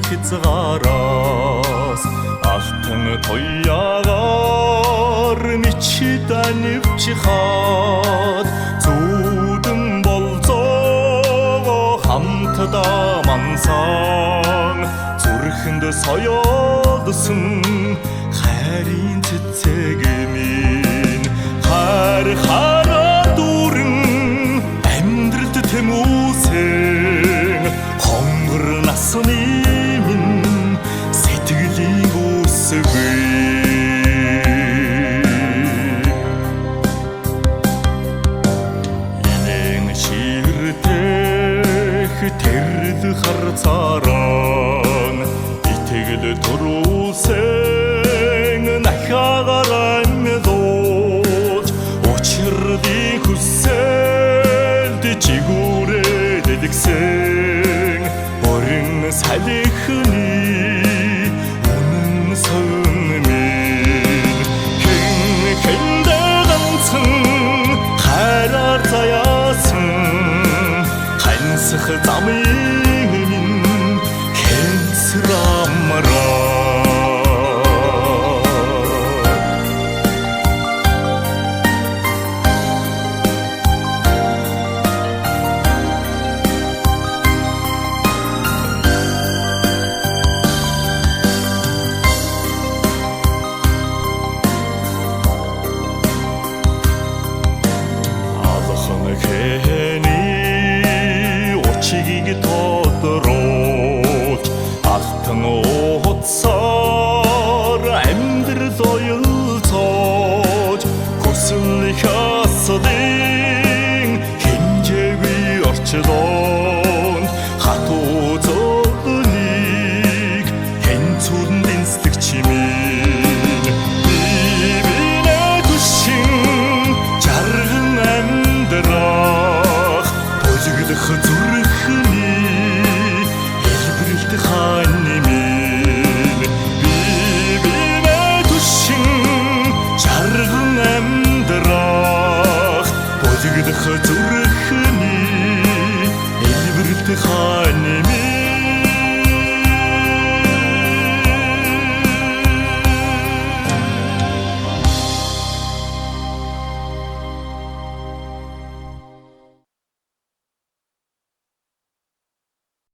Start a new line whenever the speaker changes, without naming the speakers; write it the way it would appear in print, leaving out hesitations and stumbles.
хязгаараас алтан тоягаар мичидэн өвчихад зүудэн болзоо хамтдаа мансан зүрхэнд соёолсон хайрын цэцэг минь харахаараа дүүрэн амьдралд тэмүүсэн хонгор насны минь сэтгэлийн үсгүй инэн ширтэх тэрл харцааран итгэл төрүүлсэн нахагаран дууч учрын хүсэлд чигүүрээд дэлгсэн борин салихны үнэн сон минь хэндэ ганцхан хайраар заяасан хансах замын минь хэнсрамараа хэний очиг тодорож алтан утсаар амьдрал оёлцож хүсэл хаслын хэмжээгүй орчлон хатуу зовлыг хэнцүүрэн дэнслэг чимээ бивинэ түшин жарган амьдрах бөлгөлөх зүрхний хэлбэрэлт хааны минь бивинэ түшин жарган амьдрах бөлгөлөх